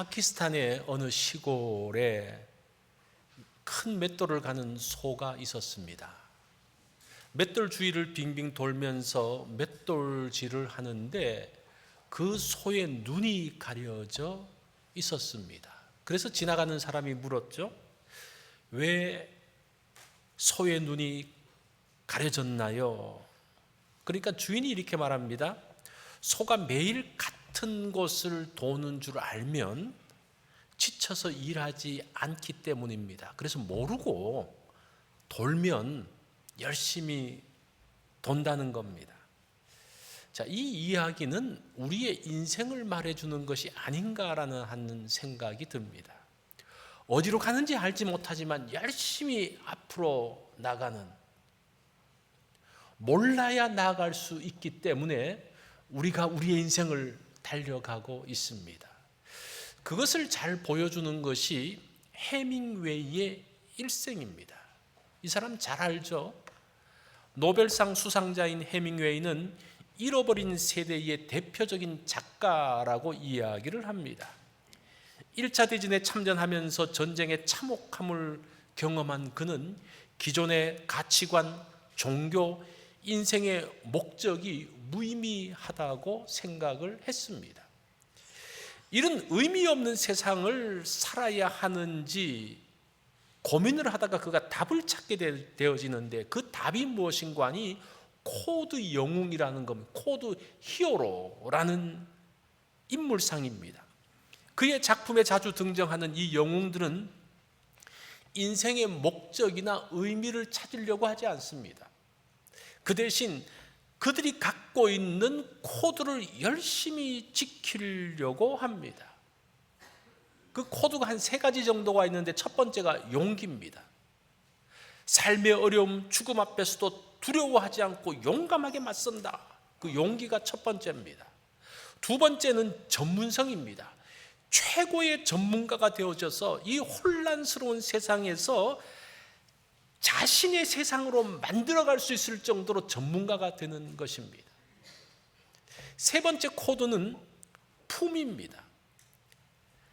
파키스탄의 어느 시골에 큰 맷돌을 가는 소가 있었습니다. 맷돌 주위를 빙빙 돌면서 맷돌질을 하는데 그 소의 눈이 가려져 있었습니다. 그래서 지나가는 사람이 물었죠. 왜 소의 눈이 가려졌나요? 그러니까 주인이 이렇게 말합니다. 소가 매일 같은 곳을 도는 줄 알면 지쳐서 일하지 않기 때문입니다. 그래서 모르고 돌면 열심히 돈다는 겁니다. 자, 이 이야기는 우리의 인생을 말해주는 것이 아닌가라는 하는 생각이 듭니다. 어디로 가는지 알지 못하지만 열심히 앞으로 나가는, 몰라야 나아갈 수 있기 때문에 우리가 우리의 인생을 달려가고 있습니다. 그것을 잘 보여주는 것이 해밍웨이의 일생입니다. 이 사람 잘 알죠? 노벨상 수상자인 해밍웨이는 잃어버린 세대의 대표적인 작가라고 이야기를 합니다. 1차 대전에 참전하면서 전쟁의 참혹함을 경험한 그는 기존의 가치관, 종교, 인생의 목적이 무의미하다고 생각을 했습니다. 이런 의미 없는 세상을 살아야 하는지 고민을 하다가 그가 답을 찾게 되어지는데 그 답이 무엇인가 하니 코드 영웅이라는 겁니다. 코드 히어로라는 인물상입니다. 그의 작품에 자주 등장하는 이 영웅들은 인생의 목적이나 의미를 찾으려고 하지 않습니다. 그 대신 그들이 갖고 있는 코드를 열심히 지키려고 합니다. 그 코드가 한 3가지 정도가 있는데 첫 번째가 용기입니다. 삶의 어려움, 죽음 앞에서도 두려워하지 않고 용감하게 맞선다. 그 용기가 첫 번째입니다. 두 번째는 전문성입니다. 최고의 전문가가 되어져서 이 혼란스러운 세상에서 자신의 세상으로 만들어갈 수 있을 정도로 전문가가 되는 것입니다. 세 번째 코드는 품입니다.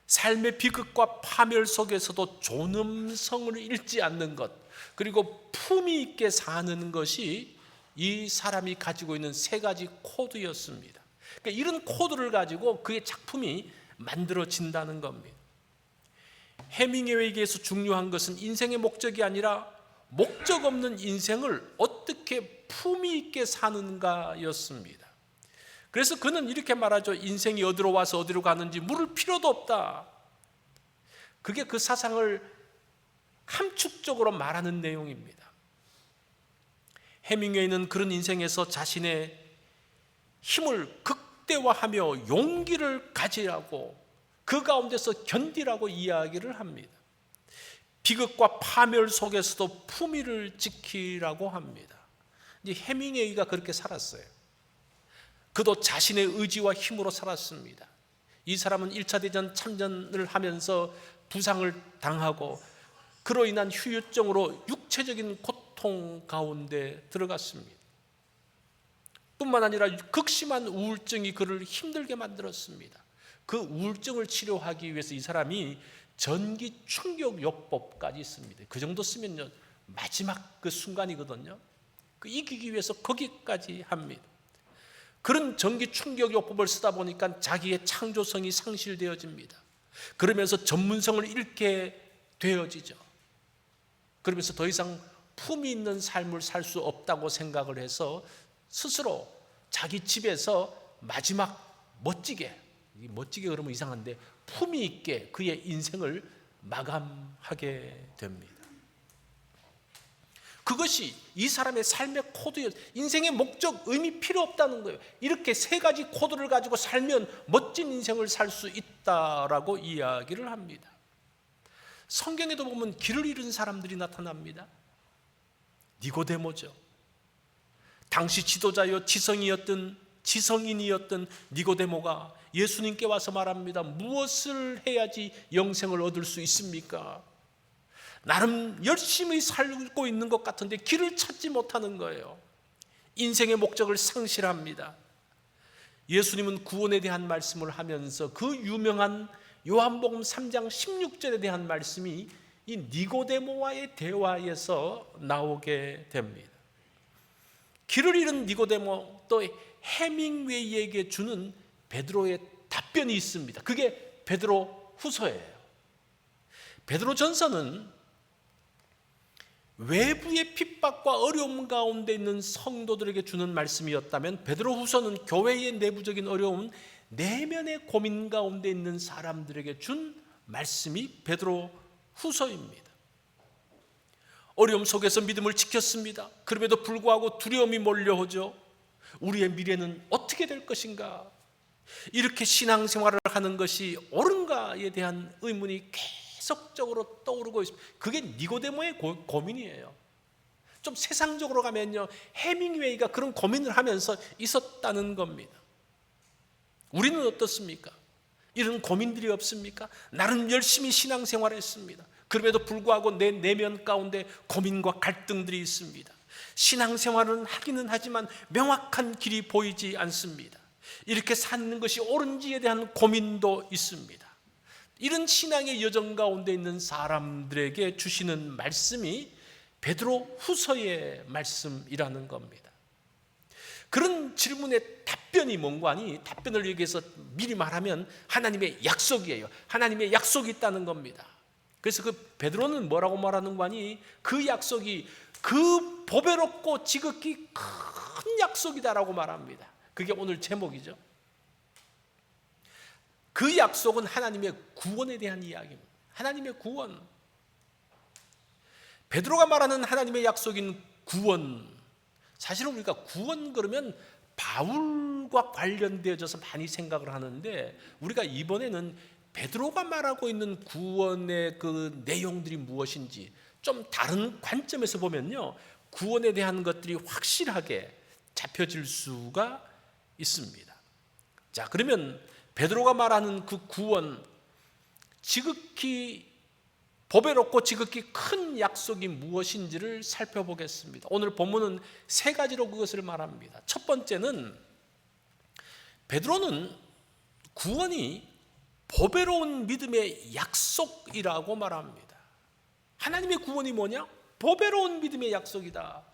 삶의 비극과 파멸 속에서도 존엄성을 잃지 않는 것, 그리고 품위 있게 사는 것이 이 사람이 가지고 있는 3가지 코드였습니다. 그러니까 이런 코드를 가지고 그의 작품이 만들어진다는 겁니다. 해밍웨이에게서 중요한 것은 인생의 목적이 아니라 목적 없는 인생을 어떻게 품위 있게 사는가였습니다. 그래서 그는 이렇게 말하죠. 인생이 어디로 와서 어디로 가는지 물을 필요도 없다. 그게 그 사상을 함축적으로 말하는 내용입니다. 해밍웨이는 그런 인생에서 자신의 힘을 극대화하며 용기를 가지라고, 그 가운데서 견디라고 이야기를 합니다. 비극과 파멸 속에서도 품위를 지키라고 합니다. 이제 해밍웨이가 그렇게 살았어요. 그도 자신의 의지와 힘으로 살았습니다. 이 사람은 1차 대전 참전을 하면서 부상을 당하고 그로 인한 후유증으로 육체적인 고통 가운데 들어갔습니다. 뿐만 아니라 극심한 우울증이 그를 힘들게 만들었습니다. 그 우울증을 치료하기 위해서 이 사람이 전기 충격 요법까지 있습니다. 그 정도 쓰면요 마지막 그 순간이거든요. 그 이기기 위해서 거기까지 합니다. 그런 전기 충격 요법을 쓰다 보니까 자기의 창조성이 상실되어집니다. 그러면서 전문성을 잃게 되어지죠. 그러면서 더 이상 품이 있는 삶을 살 수 없다고 생각을 해서 스스로 자기 집에서 마지막 멋지게 그러면 이상한데 품위 있게 그의 인생을 마감하게 됩니다. 그것이 이 사람의 삶의 코드였어요. 인생의 목적, 의미 필요 없다는 거예요. 이렇게 3가지 코드를 가지고 살면 멋진 인생을 살 수 있다라고 이야기를 합니다. 성경에도 보면 길을 잃은 사람들이 나타납니다. 니고데모죠. 당시 지도자여 지성인이었던 니고데모가 예수님께 와서 말합니다. 무엇을 해야지 영생을 얻을 수 있습니까? 나름 열심히 살고 있는 것 같은데 길을 찾지 못하는 거예요. 인생의 목적을 상실합니다. 예수님은 구원에 대한 말씀을 하면서 그 유명한 요한복음 3장 16절에 대한 말씀이 이 니고데모와의 대화에서 나오게 됩니다. 길을 잃은 니고데모, 또 해밍웨이에게 주는 베드로의 답변이 있습니다. 그게 베드로 후서예요. 베드로 전서는 외부의 핍박과 어려움 가운데 있는 성도들에게 주는 말씀이었다면, 베드로 후서는 교회의 내부적인 어려움, 내면의 고민 가운데 있는 사람들에게 준 말씀이 베드로 후서입니다. 어려움 속에서 믿음을 지켰습니다. 그럼에도 불구하고 두려움이 몰려오죠. 우리의 미래는 어떻게 될 것인가? 이렇게 신앙생활을 하는 것이 옳은가에 대한 의문이 계속적으로 떠오르고 있습니다. 그게 니고데모의 고민이에요. 좀 세상적으로 가면요, 해밍웨이가 그런 고민을 하면서 있었다는 겁니다. 우리는 어떻습니까? 이런 고민들이 없습니까? 나름 열심히 신앙생활했습니다. 그럼에도 불구하고 내 내면 가운데 고민과 갈등들이 있습니다. 신앙생활은 하기는 하지만 명확한 길이 보이지 않습니다. 이렇게 사는 것이 옳은지에 대한 고민도 있습니다. 이런 신앙의 여정 가운데 있는 사람들에게 주시는 말씀이 베드로 후서의 말씀이라는 겁니다. 그런 질문의 답변이 뭔가 하니, 답변을 여기에서 미리 말하면 하나님의 약속이에요. 하나님의 약속이 있다는 겁니다. 그래서 그 베드로는 뭐라고 말하는 거 아니? 그 약속이 그 보배롭고 지극히 큰 약속이다라고 말합니다. 그게 오늘 제목이죠. 그 약속은 하나님의 구원에 대한 이야기입니다. 하나님의 구원. 베드로가 말하는 하나님의 약속인 구원, 사실은 우리가 구원 그러면 바울과 관련되어져서 많이 생각을 하는데, 우리가 이번에는 베드로가 말하고 있는 구원의 그 내용들이 무엇인지 좀 다른 관점에서 보면요, 구원에 대한 것들이 확실하게 잡혀질 수가 있습니다. 자, 그러면 베드로가 말하는 그 구원, 지극히 보배롭고 지극히 큰 약속이 무엇인지를 살펴보겠습니다. 오늘 본문은 세 가지로 그것을 말합니다. 첫 번째는, 베드로는 구원이 보배로운 믿음의 약속이라고 말합니다. 하나님의 구원이 뭐냐? 보배로운 믿음의 약속이다.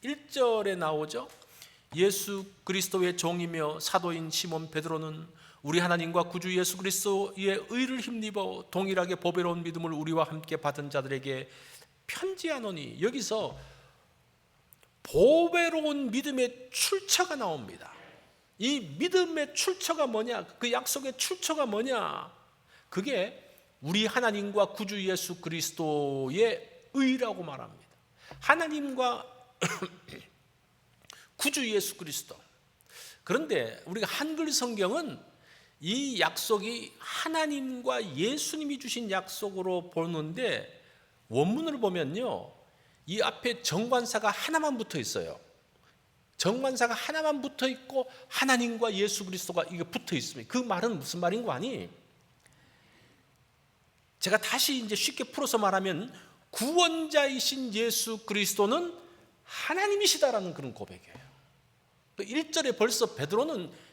1절에 나오죠. 예수 그리스도의 종이며 사도인 시몬 베드로는 우리 하나님과 구주 예수 그리스도의 의를 힘입어 동일하게 보배로운 믿음을 우리와 함께 받은 자들에게 편지하노니, 여기서 보배로운 믿음의 출처가 나옵니다. 이 믿음의 출처가 뭐냐? 그 약속의 출처가 뭐냐? 그게 우리 하나님과 구주 예수 그리스도의 의라고 말합니다. 하나님과 구주 예수 그리스도. 그런데 우리가 한글 성경은 이 약속이 하나님과 예수님이 주신 약속으로 보는데, 원문을 보면요, 이 앞에 정관사가 하나만 붙어 있어요. 정관사가 하나만 붙어 있고 하나님과 예수 그리스도가 이게 붙어 있습니다. 그 말은 무슨 말인 거 아니? 제가 다시 이제 쉽게 풀어서 말하면, 구원자이신 예수 그리스도는 하나님이시다라는 그런 고백이에요. 또 1절에 벌써 베드로는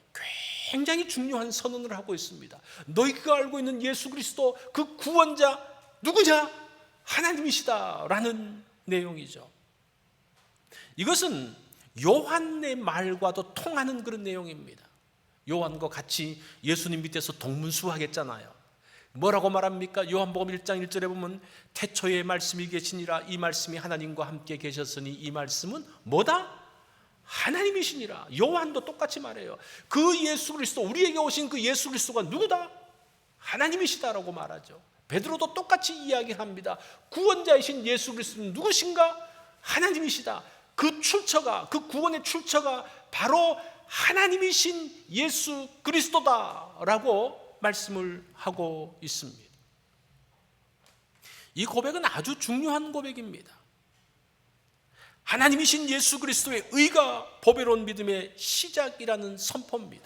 굉장히 중요한 선언을 하고 있습니다. 너희가 알고 있는 예수 그리스도, 그 구원자 누구냐? 하나님이시다라는 내용이죠. 이것은 요한의 말과도 통하는 그런 내용입니다. 요한과 같이 예수님 밑에서 동문수하겠잖아요. 뭐라고 말합니까? 요한복음 1장 1절에 보면 태초에 말씀이 계시니라, 이 말씀이 하나님과 함께 계셨으니 이 말씀은 뭐다? 하나님이시니라. 요한도 똑같이 말해요. 그 예수 그리스도, 우리에게 오신 그 예수 그리스도가 누구다? 하나님이시다라고 말하죠. 베드로도 똑같이 이야기합니다. 구원자이신 예수 그리스도는 누구신가? 하나님이시다. 그 출처가, 그 구원의 출처가 바로 하나님이신 예수 그리스도다라고 말씀을 하고 있습니다. 이 고백은 아주 중요한 고백입니다. 하나님이신 예수 그리스도의 의가 보배로운 믿음의 시작이라는 선포입니다.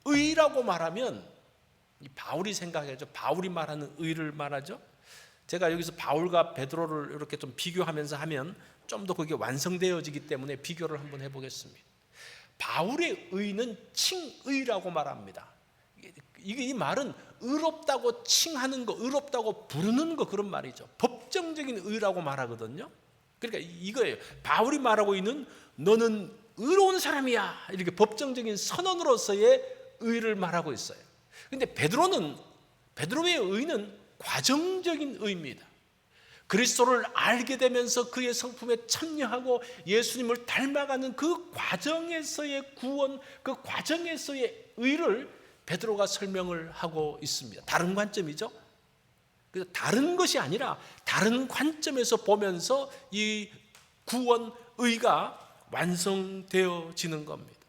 의라고 말하면 바울이 생각하죠. 바울이 말하는 의를 말하죠. 제가 여기서 바울과 베드로를 이렇게 좀 비교하면서 하면 좀 더 그게 완성되어지기 때문에 비교를 한번 해보겠습니다. 바울의 의는 칭의라고 말합니다. 이 말은 의롭다고 칭하는 거, 의롭다고 부르는 거, 그런 말이죠. 법정적인 의라고 말하거든요. 그러니까 이거예요. 바울이 말하고 있는 너는 의로운 사람이야, 이렇게 법정적인 선언으로서의 의를 말하고 있어요. 그런데 베드로의 의는 과정적인 의입니다. 그리스도를 알게 되면서 그의 성품에 참여하고 예수님을 닮아가는 그 과정에서의 구원, 그 과정에서의 의를 베드로가 설명을 하고 있습니다. 다른 관점이죠. 그래서 다른 것이 아니라 다른 관점에서 보면서 이 구원, 의가 완성되어지는 겁니다.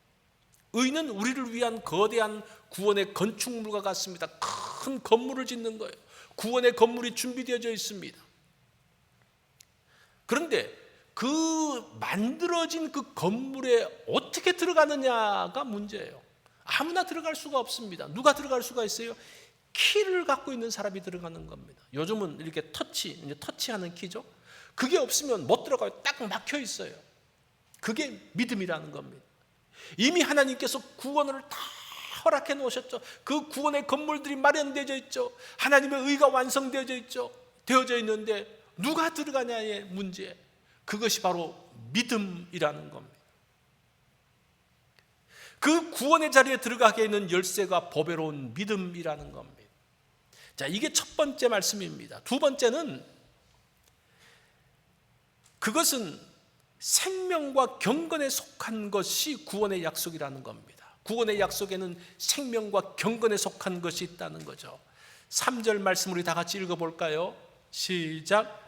의는 우리를 위한 거대한 구원의 건축물과 같습니다. 큰 건물을 짓는 거예요. 구원의 건물이 준비되어져 있습니다. 그런데 그 만들어진 그 건물에 어떻게 들어가느냐가 문제예요. 아무나 들어갈 수가 없습니다. 누가 들어갈 수가 있어요? 키를 갖고 있는 사람이 들어가는 겁니다. 요즘은 이렇게 터치하는 키죠. 그게 없으면 못 들어가요. 딱 막혀 있어요. 그게 믿음이라는 겁니다. 이미 하나님께서 구원을 다 허락해 놓으셨죠. 그 구원의 건물들이 마련되어져 있죠. 하나님의 의가 완성되어져 있죠. 되어져 있는데 누가 들어가냐의 문제, 그것이 바로 믿음이라는 겁니다. 그 구원의 자리에 들어가게 있는 열쇠가 보배로운 믿음이라는 겁니다. 자, 이게 첫 번째 말씀입니다. 두 번째는 그것은 생명과 경건에 속한 것이 구원의 약속이라는 겁니다. 구원의 약속에는 생명과 경건에 속한 것이 있다는 거죠. 3절 말씀 우리 다 같이 읽어볼까요? 시작.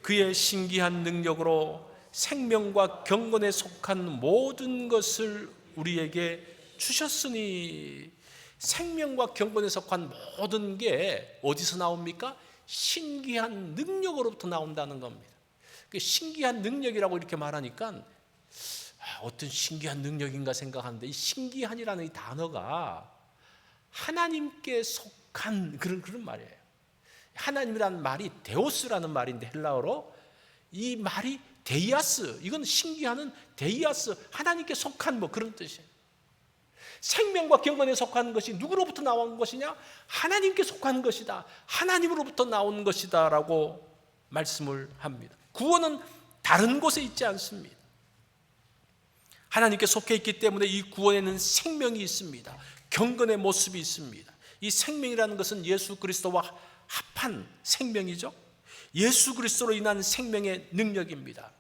그의 신기한 능력으로 생명과 경건에 속한 모든 것을 우리에게 주셨으니, 생명과 경건에 속한 모든 게 어디서 나옵니까? 신기한 능력으로부터 나온다는 겁니다. 신기한 능력이라고 이렇게 말하니까 어떤 신기한 능력인가 생각하는데, 이 신기한이라는 이 단어가 하나님께 속한 그런 말이에요. 하나님이라는 말이 데오스라는 말인데, 헬라어로 이 말이 데이아스, 이건 신기한은 데이아스, 하나님께 속한 그런 뜻이에요. 생명과 경건에 속한 것이 누구로부터 나온 것이냐? 하나님께 속한 것이다, 하나님으로부터 나온 것이다 라고 말씀을 합니다. 구원은 다른 곳에 있지 않습니다. 하나님께 속해 있기 때문에 이 구원에는 생명이 있습니다. 경건의 모습이 있습니다. 이 생명이라는 것은 예수 그리스도와 합한 생명이죠. 예수 그리스도로 인한 생명의 능력입니다.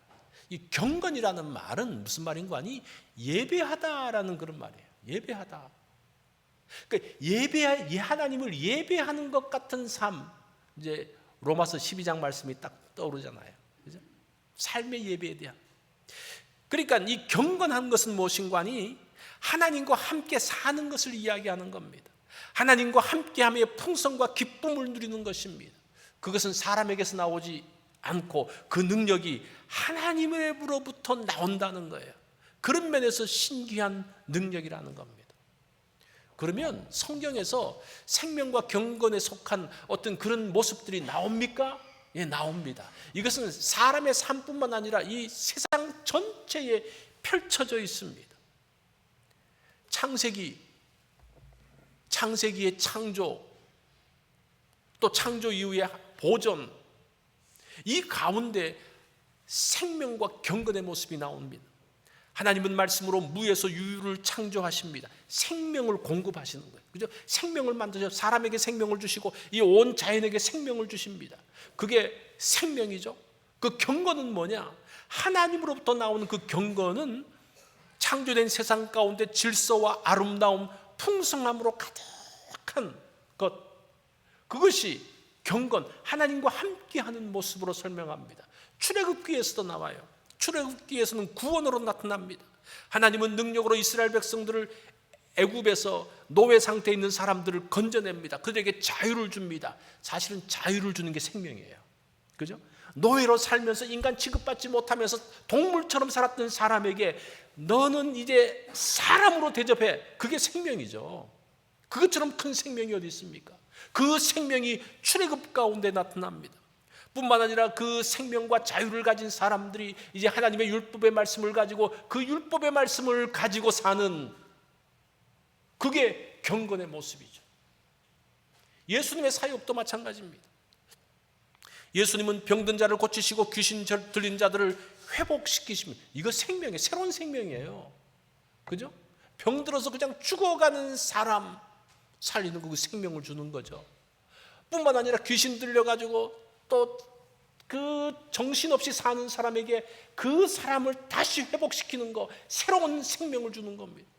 이 경건이라는 말은 무슨 말인가 하니 예배하다라는 그런 말이에요. 예배하다. 그러니까 하나님을 예배하는 것 같은 삶, 이제 로마서 12장 말씀이 딱 떠오르잖아요. 그죠? 삶의 예배에 대한. 그러니까 이 경건한 것은 무엇인가 하니 하나님과 함께 사는 것을 이야기하는 겁니다. 하나님과 함께함의 풍성과 기쁨을 누리는 것입니다. 그것은 사람에게서 나오지 않고 그 능력이 하나님으로부터 나온다는 거예요. 그런 면에서 신기한 능력이라는 겁니다. 그러면 성경에서 생명과 경건에 속한 어떤 그런 모습들이 나옵니까? 예, 나옵니다. 이것은 사람의 삶뿐만 아니라 이 세상 전체에 펼쳐져 있습니다. 창세기의 창조, 또 창조 이후의 보존, 이 가운데 생명과 경건의 모습이 나옵니다. 하나님은 말씀으로 무에서 유를 창조하십니다. 생명을 공급하시는 거예요. 그죠? 생명을 만드셔서 사람에게 생명을 주시고 이 온 자연에게 생명을 주십니다. 그게 생명이죠. 그 경건은 뭐냐? 하나님으로부터 나오는 그 경건은 창조된 세상 가운데 질서와 아름다움, 풍성함으로 가득한 것, 그것이 경건, 하나님과 함께하는 모습으로 설명합니다. 출애굽기에서도 나와요. 출애굽기에서는 구원으로 나타납니다. 하나님은 능력으로 이스라엘 백성들을 애굽에서 노예 상태에 있는 사람들을 건져냅니다. 그들에게 자유를 줍니다. 사실은 자유를 주는 게 생명이에요. 그죠? 노예로 살면서 인간 취급받지 못하면서 동물처럼 살았던 사람에게 너는 이제 사람으로 대접해. 그게 생명이죠. 그것처럼 큰 생명이 어디 있습니까? 그 생명이 출애굽 가운데 나타납니다. 뿐만 아니라 그 생명과 자유를 가진 사람들이 이제 하나님의 율법의 말씀을 가지고 그 율법의 말씀을 가지고 사는, 그게 경건의 모습이죠. 예수님의 사역도 마찬가지입니다. 예수님은 병든 자를 고치시고 귀신 들린 자들을 회복시키십니다. 이거 생명이에요. 새로운 생명이에요. 그죠? 병들어서 그냥 죽어가는 사람 살리는 그 생명을 주는 거죠. 뿐만 아니라 귀신 들려가지고 또 그 정신없이 사는 사람에게 그 사람을 다시 회복시키는 거, 새로운 생명을 주는 겁니다.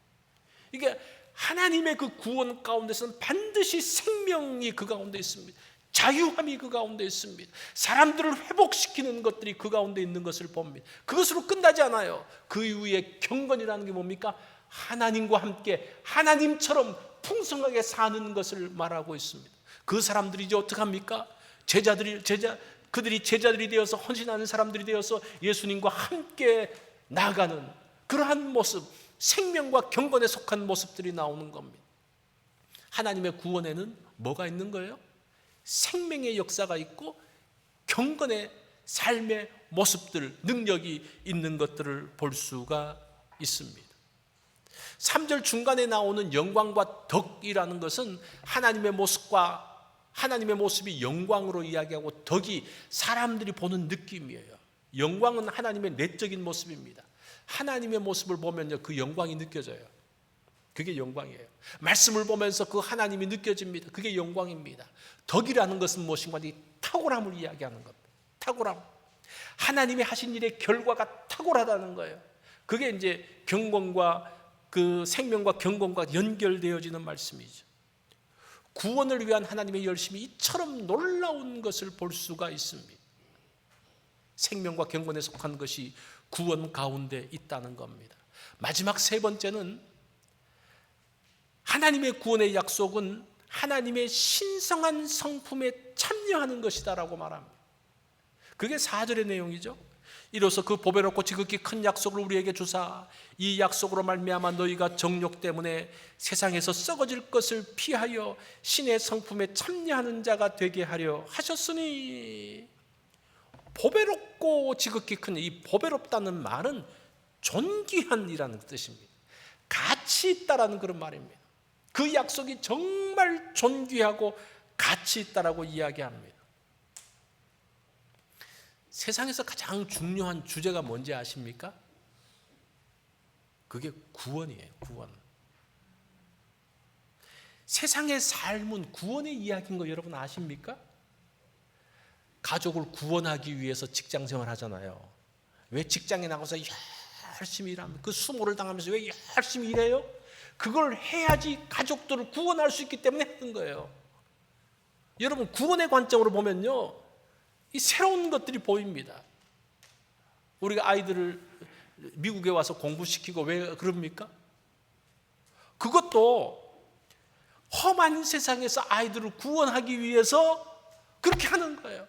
이게 하나님의 그 구원 가운데서는 반드시 생명이 그 가운데 있습니다. 자유함이 그 가운데 있습니다. 사람들을 회복시키는 것들이 그 가운데 있는 것을 봅니다. 그것으로 끝나지 않아요. 그 이후에 경건이라는 게 뭡니까? 하나님과 함께 하나님처럼 풍성하게 사는 것을 말하고 있습니다. 그 사람들이 이제 어떻게 합니까? 그들이 제자들이 되어서 헌신하는 사람들이 되어서 예수님과 함께 나아가는 그러한 모습, 생명과 경건에 속한 모습들이 나오는 겁니다. 하나님의 구원에는 뭐가 있는 거예요? 생명의 역사가 있고 경건의 삶의 모습들, 능력이 있는 것들을 볼 수가 있습니다. 3절 중간에 나오는 영광과 덕이라는 것은 하나님의 모습과 하나님의 모습이 영광으로 이야기하고 덕이 사람들이 보는 느낌이에요. 영광은 하나님의 내적인 모습입니다. 하나님의 모습을 보면요, 그 영광이 느껴져요. 그게 영광이에요. 말씀을 보면서 그 하나님이 느껴집니다. 그게 영광입니다. 덕이라는 것은 무엇인가? 이 탁월함을 이야기하는 겁니다. 탁월함. 하나님이 하신 일의 결과가 탁월하다는 거예요. 그게 이제 경건과 그 생명과 경건과 연결되어지는 말씀이죠. 구원을 위한 하나님의 열심이 이처럼 놀라운 것을 볼 수가 있습니다. 생명과 경건에 속한 것이 구원 가운데 있다는 겁니다. 마지막 세 번째는 하나님의 구원의 약속은 하나님의 신성한 성품에 참여하는 것이다라고 말합니다. 그게 4절의 내용이죠. 이로써 그 보배롭고 지극히 큰 약속을 우리에게 주사 이 약속으로 말미암아 너희가 정욕 때문에 세상에서 썩어질 것을 피하여 신의 성품에 참여하는 자가 되게 하려 하셨으니, 보배롭고 지극히 큰, 이 보배롭다는 말은 존귀한이라는 뜻입니다. 가치 있다라는 그런 말입니다. 그 약속이 정말 존귀하고 가치 있다라고 이야기합니다. 세상에서 가장 중요한 주제가 뭔지 아십니까? 그게 구원이에요. 구원. 세상의 삶은 구원의 이야기인 거 여러분 아십니까? 가족을 구원하기 위해서 직장 생활하잖아요. 왜 직장에 나가서 열심히 일합니까? 그 수모를 당하면서 왜 열심히 일해요? 그걸 해야지 가족들을 구원할 수 있기 때문에 했던 거예요. 여러분, 구원의 관점으로 보면요, 이 새로운 것들이 보입니다. 우리가 아이들을 미국에 와서 공부시키고 왜 그럽니까? 그것도 험한 세상에서 아이들을 구원하기 위해서 그렇게 하는 거예요.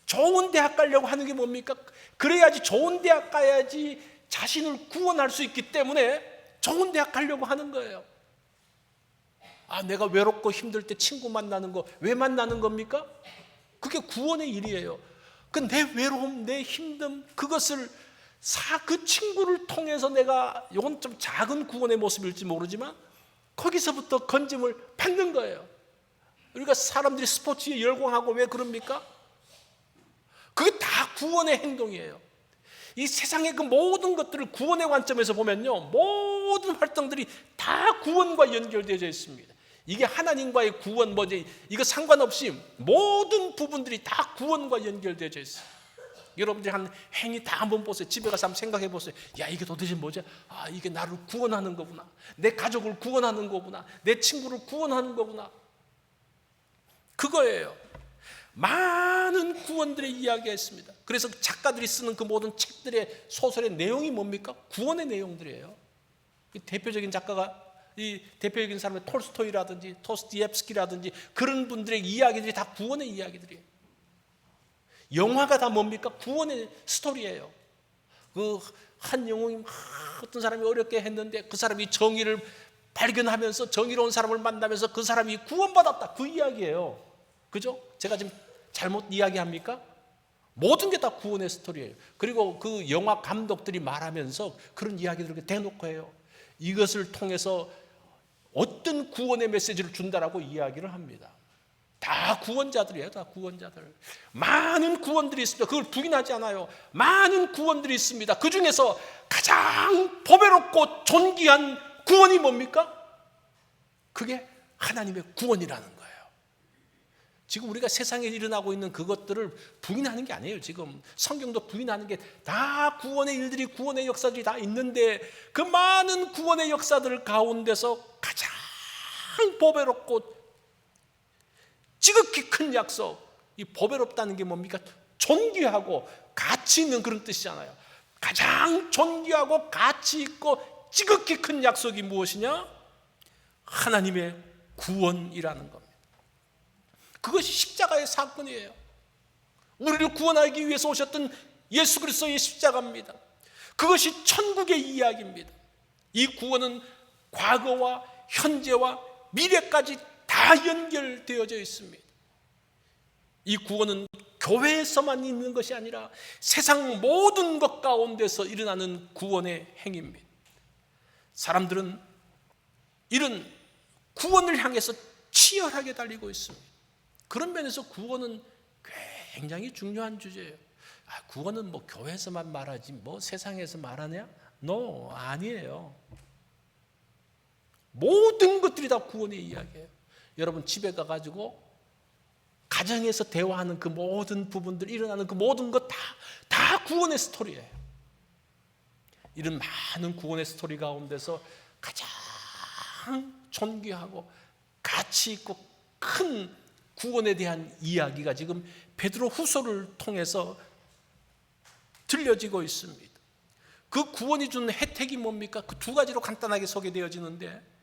좋은 대학 가려고 하는 게 뭡니까? 그래야지, 좋은 대학 가야지 자신을 구원할 수 있기 때문에 좋은 대학 가려고 하는 거예요. 내가 외롭고 힘들 때 친구 만나는 거 왜 만나는 겁니까? 그게 구원의 일이에요. 내 외로움, 내 힘듦, 그것을 그 친구를 통해서 내가, 이건 좀 작은 구원의 모습일지 모르지만 거기서부터 건짐을 받는 거예요. 우리가 사람들이 스포츠에 열광하고 왜 그럽니까? 그게 다 구원의 행동이에요. 이 세상의 그 모든 것들을 구원의 관점에서 보면요, 모든 활동들이 다 구원과 연결되어 있습니다. 이게 하나님과의 구원, 이거 상관없이 모든 부분들이 다 구원과 연결되어 있어요. 여러분들이 한 행위 다 한번 보세요. 집에 가서 한번 생각해 보세요. 이게 도대체 뭐지? 이게 나를 구원하는 거구나. 내 가족을 구원하는 거구나. 내 친구를 구원하는 거구나. 그거예요. 많은 구원들의 이야기가 있습니다. 그래서 작가들이 쓰는 그 모든 책들의 소설의 내용이 뭡니까? 구원의 내용들이에요. 대표적인 작가가, 이 대표적인 사람의 톨스토이라든지 도스토옙스키라든지 그런 분들의 이야기들이 다 구원의 이야기들이에요. 영화가 다 뭡니까? 구원의 스토리예요. 그 한 영웅이 어떤 사람이 어렵게 했는데 그 사람이 정의를 발견하면서 정의로운 사람을 만나면서 그 사람이 구원받았다, 그 이야기예요. 그죠? 제가 지금 잘못 이야기합니까? 모든 게 다 구원의 스토리예요. 그리고 그 영화 감독들이 말하면서 그런 이야기들을 대놓고 해요. 이것을 통해서 어떤 구원의 메시지를 준다라고 이야기를 합니다. 다 구원자들이에요. 다 구원자들. 많은 구원들이 있습니다. 그걸 부인하지 않아요. 많은 구원들이 있습니다. 그 중에서 가장 보배롭고 존귀한 구원이 뭡니까? 그게 하나님의 구원이라는 거예요. 지금 우리가 세상에 일어나고 있는 그것들을 부인하는 게 아니에요. 지금 성경도 부인하는 게 다 구원의 일들이, 구원의 역사들이 다 있는데, 그 많은 구원의 역사들 가운데서 가장 보배롭고 지극히 큰 약속, 이 보배롭다는 게 뭡니까? 존귀하고 가치 있는 그런 뜻이잖아요. 가장 존귀하고 가치 있고 지극히 큰 약속이 무엇이냐? 하나님의 구원이라는 겁니다. 그것이 십자가의 사건이에요. 우리를 구원하기 위해서 오셨던 예수 그리스도의 십자가입니다. 그것이 천국의 이야기입니다. 이 구원은 과거와 현재와 미래까지 다 연결되어져 있습니다. 이 구원은 교회에서만 있는 것이 아니라 세상 모든 것 가운데서 일어나는 구원의 행위입니다. 사람들은 이런 구원을 향해서 치열하게 달리고 있습니다. 그런 면에서 구원은 굉장히 중요한 주제예요. 구원은 뭐 교회에서만 말하지 뭐 세상에서 말하냐? No, 아니에요. 모든 것들이 다 구원의 이야기예요. 여러분 집에 가가지고 가정에서 대화하는 그 모든 부분들, 일어나는 그 모든 것 다 구원의 스토리예요. 이런 많은 구원의 스토리 가운데서 가장 존귀하고 가치 있고 큰 구원에 대한 이야기가 지금 베드로 후서를 통해서 들려지고 있습니다. 그 구원이 주는 혜택이 뭡니까? 그 두 가지로 간단하게 소개되어지는데,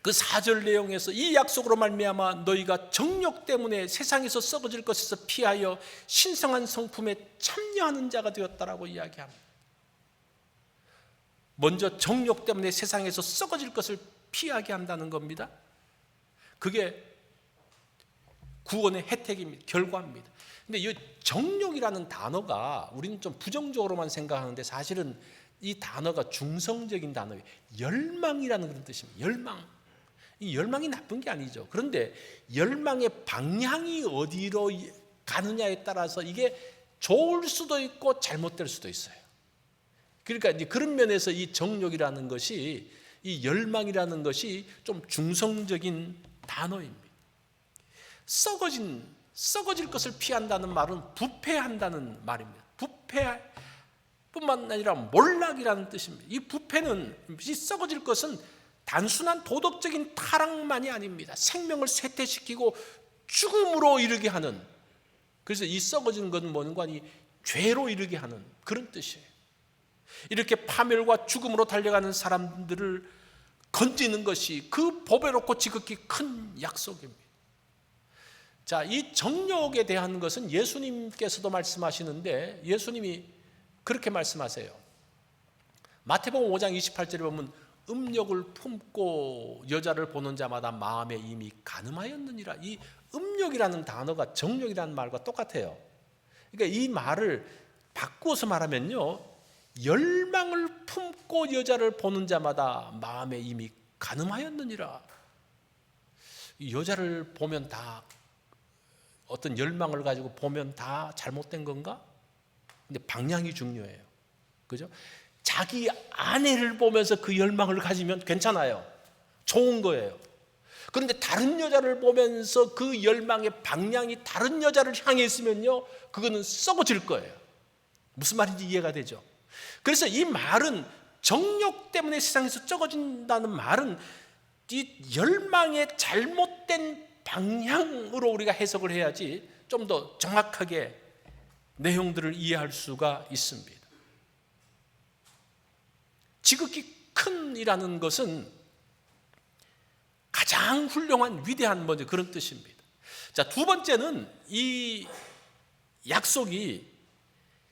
그 4절 내용에서 이 약속으로 말미암아 너희가 정욕 때문에 세상에서 썩어질 것에서 피하여 신성한 성품에 참여하는 자가 되었다라고 이야기합니다. 먼저 정욕 때문에 세상에서 썩어질 것을 피하게 한다는 겁니다. 그게 구원의 혜택입니다. 결과입니다. 근데 이 정욕이라는 단어가 우리는 좀 부정적으로만 생각하는데, 사실은 이 단어가 중성적인 단어예요. 열망이라는 그런 뜻입니다. 열망. 이 열망이 나쁜 게 아니죠. 그런데 열망의 방향이 어디로 가느냐에 따라서 이게 좋을 수도 있고 잘못될 수도 있어요. 그러니까 이제 그런 면에서 이 정욕이라는 것이, 이 열망이라는 것이 좀 중성적인 단어입니다. 썩어질 것을 피한다는 말은 부패한다는 말입니다. 부패뿐만 아니라 몰락이라는 뜻입니다. 이 부패는, 이 썩어질 것은 단순한 도덕적인 타락만이 아닙니다. 생명을 쇠퇴시키고 죽음으로 이르게 하는, 그래서 이 썩어지는 것은 뭔가 이 죄로 이르게 하는 그런 뜻이에요. 이렇게 파멸과 죽음으로 달려가는 사람들을 건지는 것이 그 보배롭고 지극히 큰 약속입니다. 자, 이 정욕에 대한 것은 예수님께서도 말씀하시는데, 예수님이 그렇게 말씀하세요. 마태복음 5장 28절에 보면 음욕을 품고 여자를 보는 자마다 마음에 이미 간음하였느니라. 이 음욕이라는 단어가 정욕이라는 말과 똑같아요. 그러니까 이 말을 바꾸어서 말하면요, 열망을 품고 여자를 보는 자마다 마음에 이미 간음하였느니라. 여자를 보면 다, 어떤 열망을 가지고 보면 다 잘못된 건가? 근데 방향이 중요해요. 그죠? 자기 아내를 보면서 그 열망을 가지면 괜찮아요. 좋은 거예요. 그런데 다른 여자를 보면서 그 열망의 방향이 다른 여자를 향해 있으면요, 그거는 썩어질 거예요. 무슨 말인지 이해가 되죠? 그래서 이 말은, 정욕 때문에 세상에서 썩어진다는 말은 이 열망의 잘못된 방향으로 우리가 해석을 해야지 좀 더 정확하게 내용들을 이해할 수가 있습니다. 지극히 큰이라는 것은 가장 훌륭한, 위대한, 먼저 그런 뜻입니다. 자, 두 번째는 이 약속이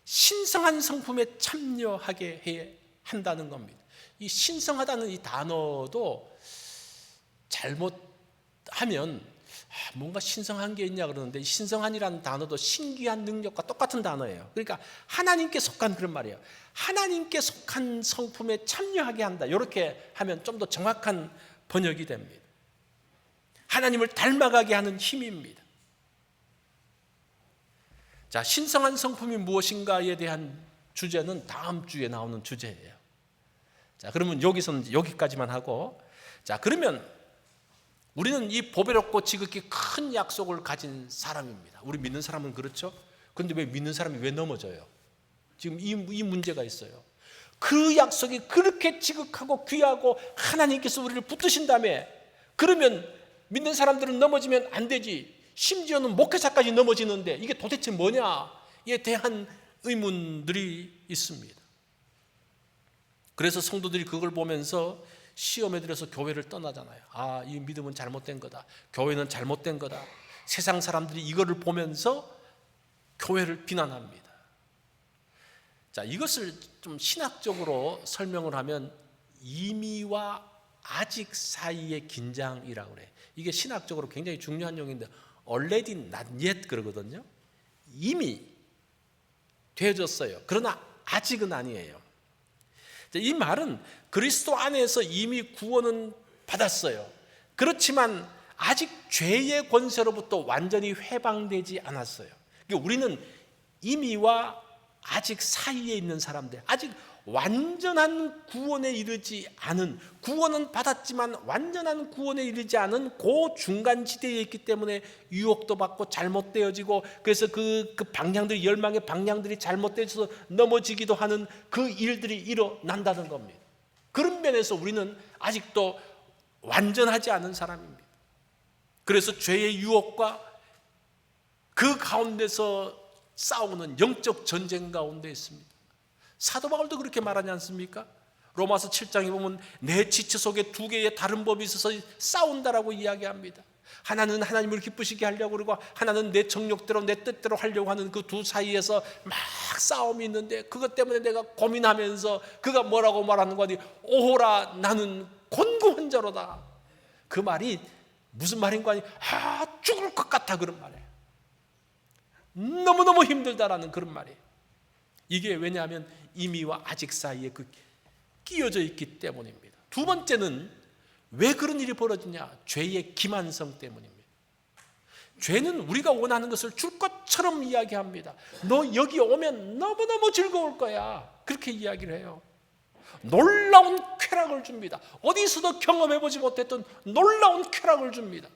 신성한 성품에 참여하게 한다는 겁니다. 이 신성하다는 이 단어도 잘못하면 뭔가 신성한 게 있냐 그러는데, 신성한이라는 단어도 신기한 능력과 똑같은 단어예요. 그러니까 하나님께 속한 그런 말이에요. 하나님께 속한 성품에 참여하게 한다. 이렇게 하면 좀 더 정확한 번역이 됩니다. 하나님을 닮아가게 하는 힘입니다. 자, 신성한 성품이 무엇인가에 대한 주제는 다음 주에 나오는 주제예요. 자, 그러면 여기서는 여기까지만 하고, 자, 그러면 우리는 이 보배롭고 지극히 큰 약속을 가진 사람입니다. 우리 믿는 사람은 그렇죠? 그런데 왜 믿는 사람이 왜 넘어져요? 지금 이 문제가 있어요. 그 약속이 그렇게 지극하고 귀하고 하나님께서 우리를 붙드신다며, 그러면 믿는 사람들은 넘어지면 안 되지. 심지어는 목회자까지 넘어지는데 이게 도대체 뭐냐에 대한 의문들이 있습니다. 그래서 성도들이 그걸 보면서 시험에 들어서 교회를 떠나잖아요. 아, 이 믿음은 잘못된 거다. 교회는 잘못된 거다. 세상 사람들이 이거를 보면서 교회를 비난합니다. 자, 이것을 좀 신학적으로 설명을 하면 이미와 아직 사이의 긴장이라고 그래요. 이게 신학적으로 굉장히 중요한 용어인데 already not yet 그러거든요. 이미 되어졌어요. 그러나 아직은 아니에요. 이 말은 그리스도 안에서 이미 구원은 받았어요. 그렇지만 아직 죄의 권세로부터 완전히 해방되지 않았어요. 그러니까 우리는 이미와 아직 사이에 있는 사람들, 아직 완전한 구원에 이르지 않은, 구원은 받았지만 완전한 구원에 이르지 않은 그 중간 지대에 있기 때문에 유혹도 받고 잘못되어지고, 그래서 그 방향들이, 열망의 방향들이 잘못되어서 넘어지기도 하는 그 일들이 일어난다는 겁니다. 그런 면에서 우리는 아직도 완전하지 않은 사람입니다. 그래서 죄의 유혹과 그 가운데서 싸우는 영적 전쟁 가운데 있습니다. 사도 바울도 그렇게 말하지 않습니까? 로마서 7장에 보면 내 지체 속에 두 개의 다른 법이 있어서 싸운다라고 이야기합니다. 하나는 하나님을 기쁘시게 하려고 그러고, 하나는 내 정욕대로 내 뜻대로 하려고 하는 그 두 사이에서 막 싸움이 있는데, 그것 때문에 내가 고민하면서 그가 뭐라고 말하는 거니? 오호라, 나는 곤고한 자로다. 그 말이 무슨 말인 거 아니? 죽을 것 같아, 그런 말이에요. 너무너무 힘들다라는 그런 말이에요. 이게 왜냐하면 이미와 아직 사이에 끼어져 있기 때문입니다. 두 번째는 왜 그런 일이 벌어지냐? 죄의 기만성 때문입니다. 죄는 우리가 원하는 것을 줄 것처럼 이야기합니다. 너 여기 오면 너무너무 즐거울 거야, 그렇게 이야기를 해요. 놀라운 쾌락을 줍니다. 어디서도 경험해보지 못했던 놀라운 쾌락을 줍니다.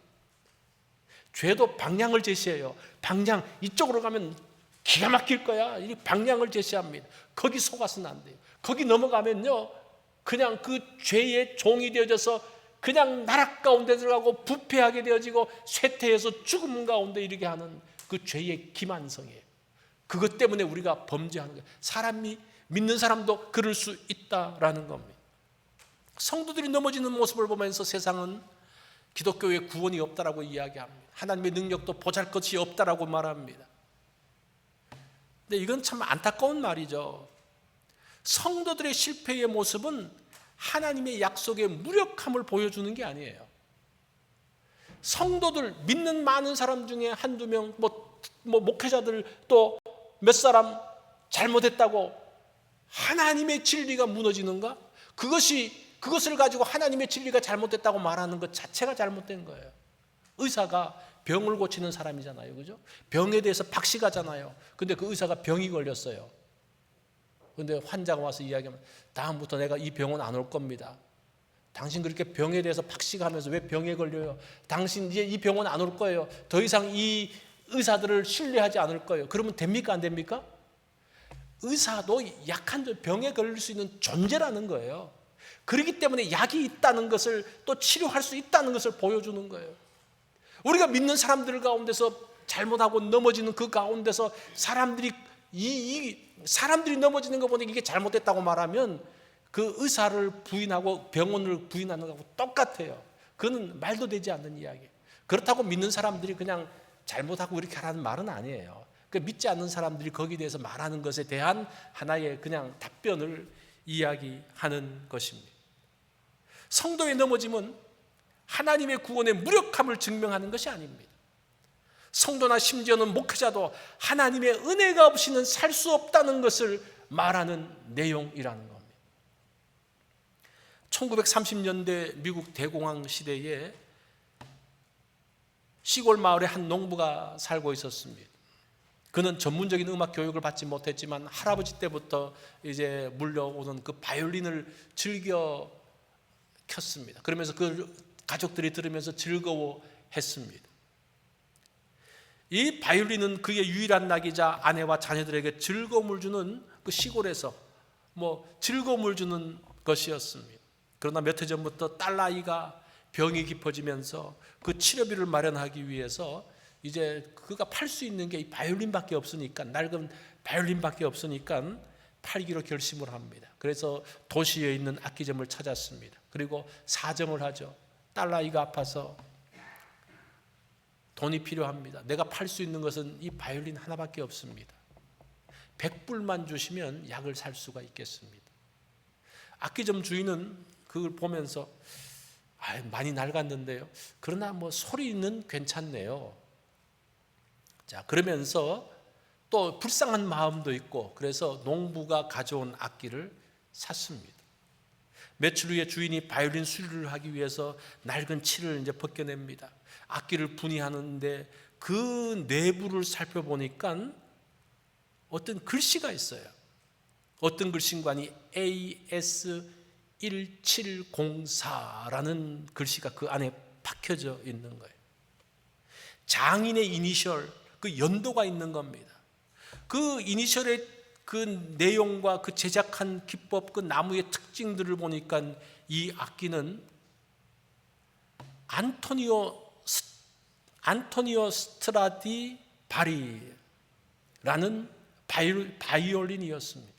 죄도 방향을 제시해요. 방향, 이쪽으로 가면 기가 막힐 거야, 이 방향을 제시합니다. 거기 속아서는 안 돼요. 거기 넘어가면요, 그냥 그 죄의 종이 되어져서 그냥 나락 가운데 들어가고 부패하게 되어지고 쇠퇴해서 죽음 가운데 이르게 하는 그 죄의 기만성이에요. 그것 때문에 우리가 범죄하는 거예요. 사람이, 믿는 사람도 그럴 수 있다라는 겁니다. 성도들이 넘어지는 모습을 보면서 세상은 기독교에 구원이 없다라고 이야기합니다. 하나님의 능력도 보잘것이 없다라고 말합니다. 근데 이건 참 안타까운 말이죠. 성도들의 실패의 모습은 하나님의 약속의 무력함을 보여주는 게 아니에요. 성도들, 믿는 많은 사람 중에 한두 명, 목회자들 또 몇 사람 잘못했다고 하나님의 진리가 무너지는가? 그것을 가지고 하나님의 진리가 잘못됐다고 말하는 것 자체가 잘못된 거예요. 의사가 병을 고치는 사람이잖아요, 그죠? 병에 대해서 박식하잖아요. 근데 그 의사가 병이 걸렸어요. 근데 환자가 와서 이야기하면, 다음부터 내가 이 병원 안 올 겁니다. 당신 그렇게 병에 대해서 박식하면서 왜 병에 걸려요? 당신 이제 이 병원 안 올 거예요. 더 이상 이 의사들을 신뢰하지 않을 거예요. 그러면 됩니까, 안 됩니까? 의사도 약한 병에 걸릴 수 있는 존재라는 거예요. 그렇기 때문에 약이 있다는 것을, 또 치료할 수 있다는 것을 보여주는 거예요. 우리가 믿는 사람들 가운데서 잘못하고 넘어지는 그 가운데서 사람들이 넘어지는 거 보니 이게 잘못됐다고 말하면 그 의사를 부인하고 병원을 부인하는 것하고 똑같아요. 그건 말도 되지 않는 이야기예요. 그렇다고 믿는 사람들이 그냥 잘못하고 이렇게 하라는 말은 아니에요. 그 믿지 않는 사람들이 거기에 대해서 말하는 것에 대한 하나의 그냥 답변을 이야기하는 것입니다. 성도의 넘어짐은 하나님의 구원의 무력함을 증명하는 것이 아닙니다. 성도나 심지어는 목회자도 하나님의 은혜가 없이는 살 수 없다는 것을 말하는 내용이라는 겁니다. 1930년대 미국 대공황 시대에 시골 마을에 한 농부가 살고 있었습니다. 그는 전문적인 음악 교육을 받지 못했지만 할아버지 때부터 이제 물려오는 그 바이올린을 즐겨 켰습니다. 그러면서 그 가족들이 들으면서 즐거워했습니다. 이 바이올린은 그의 유일한 낙이자 아내와 자녀들에게 즐거움을 주는 그 시골에서 즐거움을 주는 것이었습니다. 그러나 몇 해 전부터 딸아이가 병이 깊어지면서 그 치료비를 마련하기 위해서 이제 그가 팔 수 있는 게 이 바이올린밖에 없으니까, 낡은 바이올린밖에 없으니까 팔기로 결심을 합니다. 그래서 도시에 있는 악기점을 찾았습니다. 그리고 사정을 하죠. 딸아이가 아파서 돈이 필요합니다. 내가 팔 수 있는 것은 이 바이올린 하나밖에 없습니다. 100불만 주시면 약을 살 수가 있겠습니다. 악기점 주인은 그걸 보면서 많이 낡았는데요. 그러나 소리는 괜찮네요. 자, 그러면서 또 불쌍한 마음도 있고 그래서 농부가 가져온 악기를 샀습니다. 며칠 후에 주인이 바이올린 수리를 하기 위해서 낡은 칠을 이제 벗겨냅니다. 악기를 분이하는데 그 내부를 살펴보니까 어떤 글씨가 있어요. 어떤 글씨인가니 AS1704라는 글씨가 그 안에 박혀져 있는 거예요. 장인의 이니셜, 그 연도가 있는 겁니다. 그 이니셜의 그 내용과 그 제작한 기법, 그 나무의 특징들을 보니까 이 악기는 안토니오 스트라디 바리라는 바이올린이었습니다.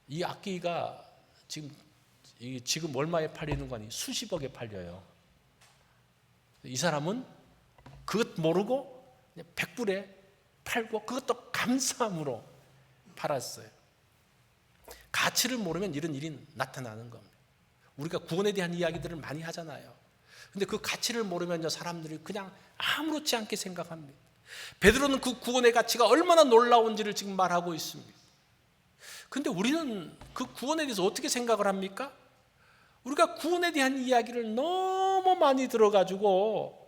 이 악기가 지금 얼마에 팔리는 거니? 수십억에 팔려요. 이 사람은 그것 모르고 100불에 팔고 그것도 감사함으로 팔았어요. 가치를 모르면 이런 일이 나타나는 겁니다. 우리가 구원에 대한 이야기들을 많이 하잖아요. 근데 그 가치를 모르면 사람들이 그냥 아무렇지 않게 생각합니다. 베드로는 그 구원의 가치가 얼마나 놀라운지를 지금 말하고 있습니다. 근데 우리는 그 구원에 대해서 어떻게 생각을 합니까? 우리가 구원에 대한 이야기를 너무 많이 들어가지고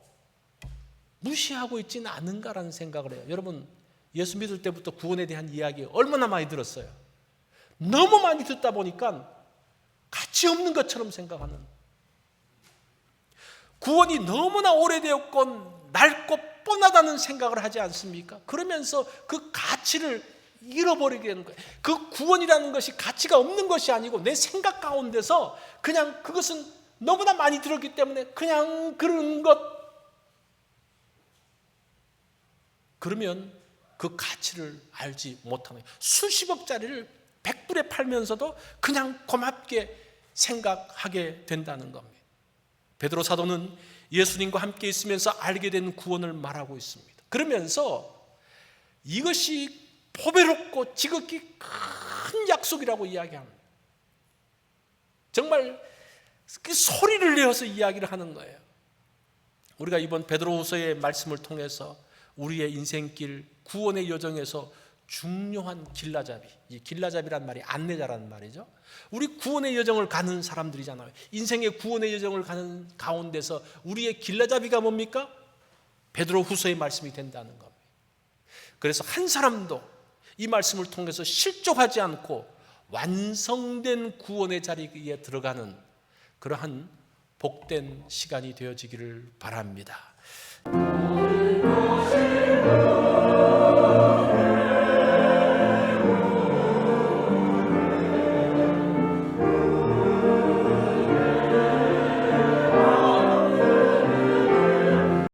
무시하고 있지는 않은가라는 생각을 해요. 여러분, 예수 믿을 때부터 구원에 대한 이야기 얼마나 많이 들었어요? 너무 많이 듣다 보니까 가치 없는 것처럼 생각하는, 구원이 너무나 오래되었고 낡고 뻔하다는 생각을 하지 않습니까? 그러면서 그 가치를 잃어버리게 되는 거예요. 그 구원이라는 것이 가치가 없는 것이 아니고 내 생각 가운데서 그냥 그것은 너무나 많이 들었기 때문에 그냥 그런 것, 그러면 그 가치를 알지 못하는 거예요. 수십억짜리를 100불에 팔면서도 그냥 고맙게 생각하게 된다는 겁니다. 베드로 사도는 예수님과 함께 있으면서 알게 된 구원을 말하고 있습니다. 그러면서 이것이 보배롭고 지극히 큰 약속이라고 이야기합니다. 정말 그 소리를 내어서 이야기를 하는 거예요. 우리가 이번 베드로후서의 말씀을 통해서 우리의 인생길, 구원의 여정에서 중요한 길라잡이, 이 길라잡이란 말이 안내자라는 말이죠. 우리 구원의 여정을 가는 사람들이잖아요. 인생의 구원의 여정을 가는 가운데서 우리의 길라잡이가 뭡니까? 베드로후서의 말씀이 된다는 겁니다. 그래서 한 사람도 이 말씀을 통해서 실족하지 않고 완성된 구원의 자리에 들어가는 그러한 복된 시간이 되어지기를 바랍니다.